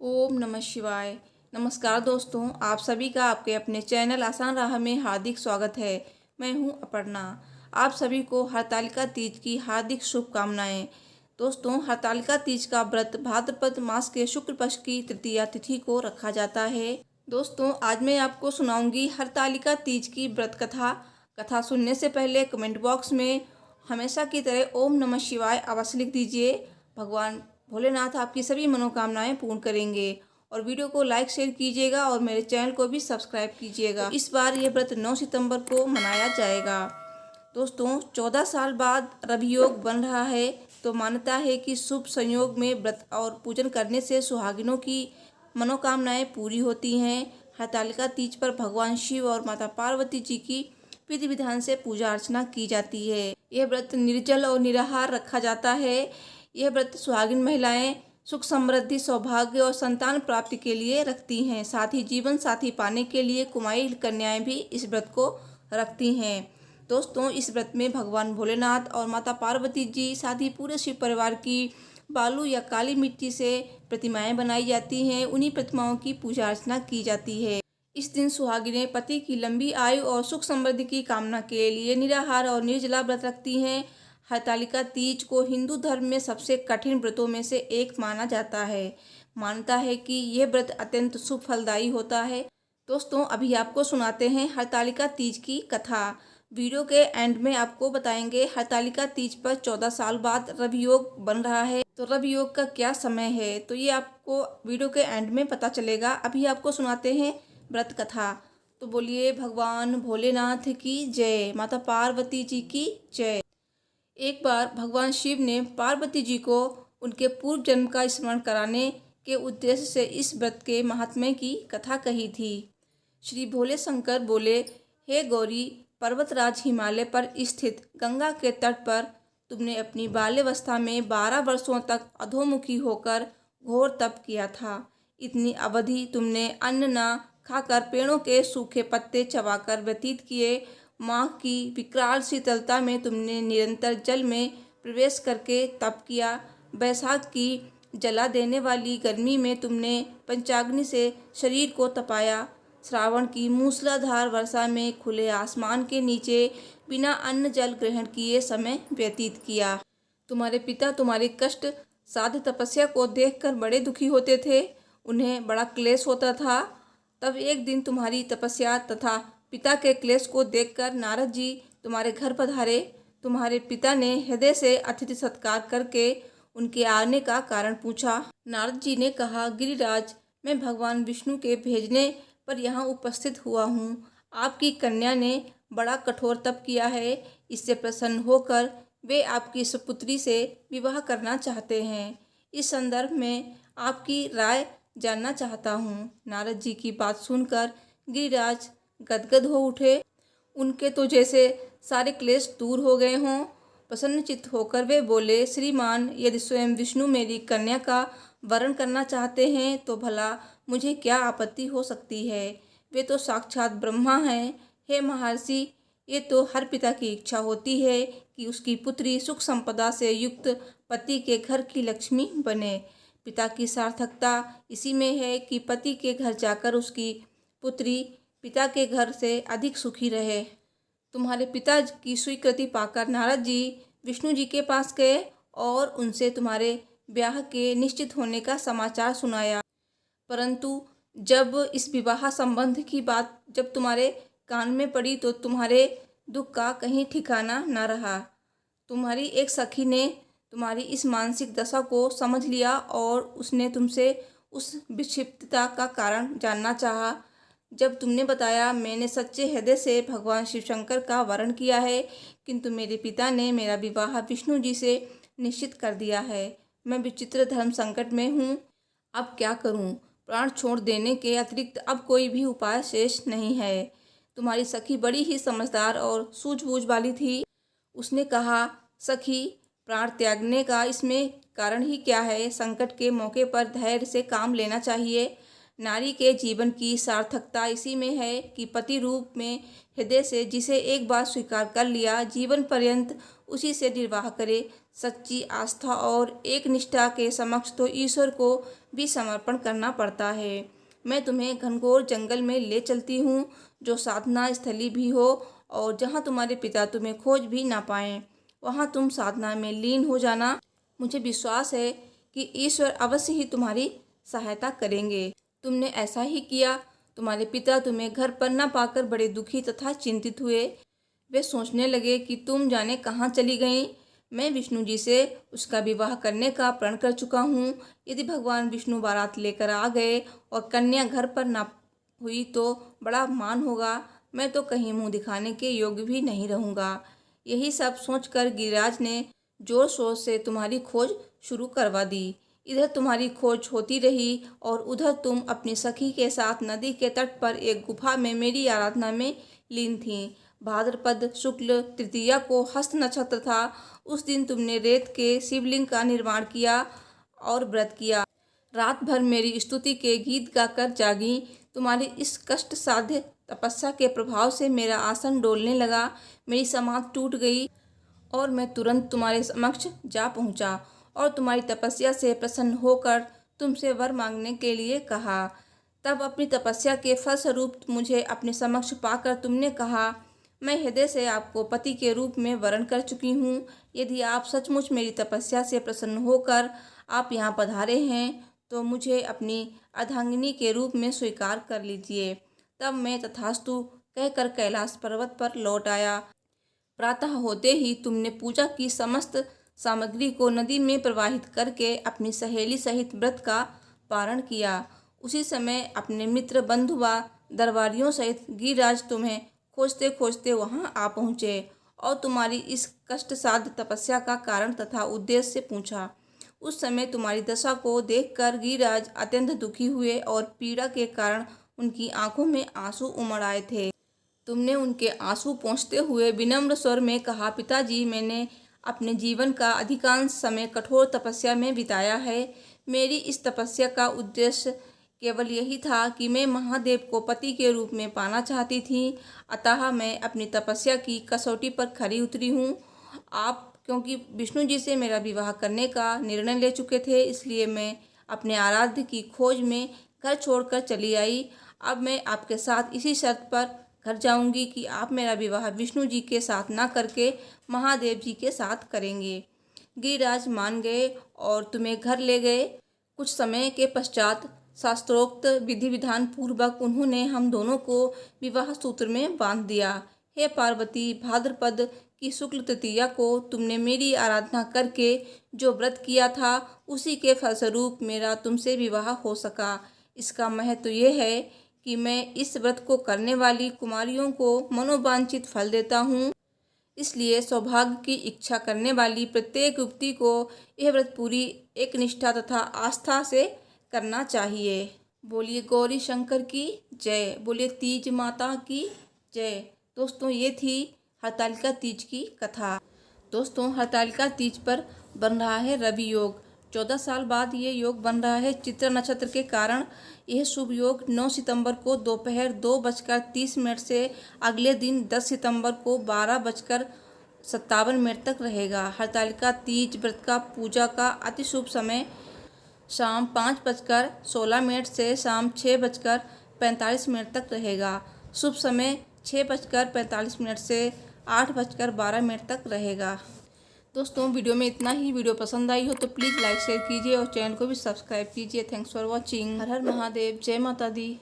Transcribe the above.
ओम नमः शिवाय। नमस्कार दोस्तों, आप सभी का आपके अपने चैनल आसान राह में हार्दिक स्वागत है। मैं हूं अपर्णा। आप सभी को हरतालिका तीज की हार्दिक शुभकामनाएं। दोस्तों, हरतालिका तीज का व्रत भाद्रपद मास के शुक्ल पक्ष की तृतीया तिथि को रखा जाता है। दोस्तों, आज मैं आपको सुनाऊंगी हरतालिका तीज की व्रत कथा। कथा सुनने से पहले कमेंट बॉक्स में हमेशा की तरह ओम नमः शिवाय अवश्य लिख दीजिए। भगवान भोलेनाथ आपकी सभी मनोकामनाएं पूर्ण करेंगे। और वीडियो को लाइक शेयर कीजिएगा और मेरे चैनल को भी सब्सक्राइब कीजिएगा। इस बार ये व्रत 9 सितंबर को मनाया जाएगा। दोस्तों, 14 साल बाद रवि योग बन रहा है, तो मान्यता है कि शुभ संयोग में व्रत और पूजन करने से सुहागिनों की मनोकामनाएं पूरी होती हैं। हरतालिका तीज पर भगवान शिव और माता पार्वती जी की विधि विधान से पूजा अर्चना की जाती है। यह व्रत निर्जल और निराहार रखा जाता है। यह व्रत सुहागिन महिलाएं सुख समृद्धि सौभाग्य और संतान प्राप्ति के लिए रखती हैं। साथ ही जीवन साथी पाने के लिए कुमारी कन्याएं भी इस व्रत को रखती हैं। दोस्तों, इस व्रत में भगवान भोलेनाथ और माता पार्वती जी साथ ही पूरे शिव परिवार की बालू या काली मिट्टी से प्रतिमाएं बनाई जाती हैं। उन्हीं प्रतिमाओं की पूजा अर्चना की जाती है। इस दिन सुहागिनें पति की लंबी आयु और सुख समृद्धि की कामना के लिए निराहार और निर्जला व्रत रखती हैं। हरतालिका तीज को हिंदू धर्म में सबसे कठिन व्रतों में से एक माना जाता है। मानता है कि यह व्रत अत्यंत शुभ फलदायी होता है। दोस्तों, अभी आपको सुनाते हैं हरतालिका तीज की कथा। वीडियो के एंड में आपको बताएंगे हरतालिका तीज पर 14 साल बाद रवि योग बन रहा है, तो रवि योग का क्या समय है, तो ये आपको वीडियो के एंड में पता चलेगा। अभी आपको सुनाते हैं व्रत कथा। तो बोलिए भगवान भोलेनाथ की जय, माता पार्वती जी की जय। एक बार भगवान शिव ने पार्वती जी को उनके पूर्व जन्म का स्मरण कराने के उद्देश्य से इस व्रत के महात्म्य की कथा कही थी। श्री भोले शंकर बोले, हे गौरी, पर्वतराज हिमालय पर स्थित गंगा के तट पर तुमने अपनी बाल्यावस्था में 12 वर्षों तक अधोमुखी होकर घोर तप किया था। इतनी अवधि तुमने अन्न न खाकर पेड़ों के सूखे पत्ते चबाकर व्यतीत किए। माह की विकराल शीतलता में तुमने निरंतर जल में प्रवेश करके तप किया। बैसाख की जला देने वाली गर्मी में तुमने पंचाग्नि से शरीर को तपाया। श्रावण की मूसलाधार वर्षा में खुले आसमान के नीचे बिना अन्न जल ग्रहण किए समय व्यतीत किया। तुम्हारे पिता तुम्हारी कष्ट साध्य तपस्या को देखकर बड़े दुखी होते थे। उन्हें बड़ा क्लेश होता था। तब एक दिन तुम्हारी तपस्या तथा पिता के क्लेश को देखकर नारद जी तुम्हारे घर पधारे। तुम्हारे पिता ने हृदय से अतिथि सत्कार करके उनके आने का कारण पूछा। नारद जी ने कहा, गिरिराज, मैं भगवान विष्णु के भेजने पर यहाँ उपस्थित हुआ हूँ। आपकी कन्या ने बड़ा कठोर तप किया है। इससे प्रसन्न होकर वे आपकी सुपुत्री से विवाह करना चाहते हैं। इस संदर्भ में आपकी राय जानना चाहता हूँ। नारद जी की बात सुनकर गिरिराज गदगद हो उठे। उनके तो जैसे सारे क्लेश दूर हो गए हों। प्रसन्नचित्त होकर वे बोले, श्रीमान, यदि स्वयं विष्णु मेरी कन्या का वरण करना चाहते हैं तो भला मुझे क्या आपत्ति हो सकती है। वे तो साक्षात ब्रह्मा हैं। हे महर्षि, ये तो हर पिता की इच्छा होती है कि उसकी पुत्री सुख संपदा से युक्त पति के घर की लक्ष्मी बने। पिता की सार्थकता इसी में है कि पति के घर जाकर उसकी पुत्री पिता के घर से अधिक सुखी रहे। तुम्हारे पिता की स्वीकृति पाकर नारद जी विष्णु जी के पास गए और उनसे तुम्हारे ब्याह के निश्चित होने का समाचार सुनाया। परंतु जब इस विवाह संबंध की बात जब तुम्हारे कान में पड़ी तो तुम्हारे दुख का कहीं ठिकाना न रहा। तुम्हारी एक सखी ने तुम्हारी इस मानसिक दशा को समझ लिया और उसने तुमसे उस विक्षिप्तता का कारण जानना चाहा। जब तुमने बताया, मैंने सच्चे हृदय से भगवान शिव शंकर का वरण किया है, किंतु मेरे पिता ने मेरा विवाह विष्णु जी से निश्चित कर दिया है। मैं विचित्र धर्म संकट में हूँ। अब क्या करूँ? प्राण छोड़ देने के अतिरिक्त अब कोई भी उपाय शेष नहीं है। तुम्हारी सखी बड़ी ही समझदार और सूझबूझ वाली थी। उसने कहा, सखी, प्राण त्यागने का इसमें कारण ही क्या है। संकट के मौके पर धैर्य से काम लेना चाहिए। नारी के जीवन की सार्थकता इसी में है कि पति रूप में हृदय से जिसे एक बार स्वीकार कर लिया, जीवन पर्यंत उसी से निर्वाह करे। सच्ची आस्था और एक निष्ठा के समक्ष तो ईश्वर को भी समर्पण करना पड़ता है। मैं तुम्हें घनघोर जंगल में ले चलती हूँ, जो साधना स्थली भी हो, और जहाँ तुम्हारे पिता तुम्हें खोज भी ना पाएं, वहाँ तुम साधना में लीन हो जाना। मुझे विश्वास है कि ईश्वर अवश्य ही तुम्हारी सहायता करेंगे। तुमने ऐसा ही किया। तुम्हारे पिता तुम्हें घर पर न पाकर बड़े दुखी तथा चिंतित हुए। वे सोचने लगे कि तुम जाने कहाँ चली गईं। मैं विष्णु जी से उसका विवाह करने का प्रण कर चुका हूँ। यदि भगवान विष्णु बारात लेकर आ गए और कन्या घर पर न हुई तो बड़ा अपमान होगा। मैं तो कहीं मुंह दिखाने के योग्य भी नहीं रहूँगा। यही सब सोचकर गिरिराज ने जोर शोर से तुम्हारी खोज शुरू करवा दी। इधर तुम्हारी खोज होती रही और उधर तुम अपनी सखी के साथ नदी के तट पर एक गुफा में मेरी आराधना में लीन थीं। भाद्रपद शुक्ल तृतीया को हस्त नक्षत्र था। उस दिन तुमने रेत के शिवलिंग का निर्माण किया और व्रत किया। रात भर मेरी स्तुति के गीत गाकर जागी। तुम्हारी इस कष्ट साध्य तपस्या के प्रभाव से मेरा आसन डोलने लगा। मेरी समाधि टूट गई और मैं तुरंत तुम्हारे समक्ष जा पहुंचा और तुम्हारी तपस्या से प्रसन्न होकर तुमसे वर मांगने के लिए कहा। तब अपनी तपस्या के फलस्वरूप मुझे अपने समक्ष पाकर तुमने कहा, मैं हृदय से आपको पति के रूप में वरण कर चुकी हूँ। यदि आप सचमुच मेरी तपस्या से प्रसन्न होकर आप यहाँ पधारे हैं तो मुझे अपनी अर्धांगिनी के रूप में स्वीकार कर लीजिए। तब मैं तथास्तु कहकर कैलाश पर्वत पर लौट आया। प्रातः होते ही तुमने पूजा की समस्त सामग्री को नदी में प्रवाहित करके अपनी सहेली सहित व्रत का पारण किया। उसी समय अपने मित्र बंधु व दरबारियों सहित गिरिराज तुम्हें खोजते खोजते वहां आ पहुँचे और तुम्हारी इस कष्टसाध्य तपस्या का कारण तथा उद्देश्य पूछा। उस समय तुम्हारी दशा को देखकर गिरिराज अत्यंत दुखी हुए और पीड़ा के कारण उनकी आंखों में आंसू उमड़ आए थे। तुमने उनके आंसू पोंछते हुए विनम्र स्वर में कहा, पिताजी, मैंने अपने जीवन का अधिकांश समय कठोर तपस्या में बिताया है। मेरी इस तपस्या का उद्देश्य केवल यही था कि मैं महादेव को पति के रूप में पाना चाहती थी। अतः मैं अपनी तपस्या की कसौटी पर खरी उतरी हूँ। आप क्योंकि विष्णु जी से मेरा विवाह करने का निर्णय ले चुके थे, इसलिए मैं अपने आराध्य की खोज में घर छोड़कर चली आई। अब मैं आपके साथ इसी शर्त पर घर जाऊंगी कि आप मेरा विवाह विष्णु जी के साथ ना करके महादेव जी के साथ करेंगे। गिरिराज मान गए और तुम्हें घर ले गए। कुछ समय के पश्चात शास्त्रोक्त विधि विधान पूर्वक उन्होंने हम दोनों को विवाह सूत्र में बांध दिया। हे पार्वती, भाद्रपद की शुक्ल तृतीया को तुमने मेरी आराधना करके जो व्रत किया था, उसी के फलस्वरूप मेरा तुमसे विवाह हो सका। इसका महत्व यह है कि मैं इस व्रत को करने वाली कुमारियों को मनोवांछित फल देता हूँ। इसलिए सौभाग्य की इच्छा करने वाली प्रत्येक युवती को यह व्रत पूरी एक निष्ठा तथा आस्था से करना चाहिए। बोलिए गौरी शंकर की जय। बोलिए तीज माता की जय। दोस्तों, ये थी हरतालिका तीज की कथा। दोस्तों, हरतालिका तीज पर बन रहा है रवि योग। 14 साल बाद ये योग बन रहा है चित्रा नक्षत्र के कारण। यह शुभ योग 9 सितंबर को दोपहर 2:30 से अगले दिन 10 सितंबर को 12:57 तक रहेगा। हरतालिका तीज व्रत का पूजा का अति शुभ समय शाम 5:16 से शाम 6:45 तक रहेगा। शुभ समय 6:45 से 8:12 तक रहेगा। दोस्तों, वीडियो में इतना ही। वीडियो पसंद आई हो तो प्लीज़ लाइक शेयर कीजिए और चैनल को भी सब्सक्राइब कीजिए। Thanks for watching. हर हर महादेव। जय माता दी।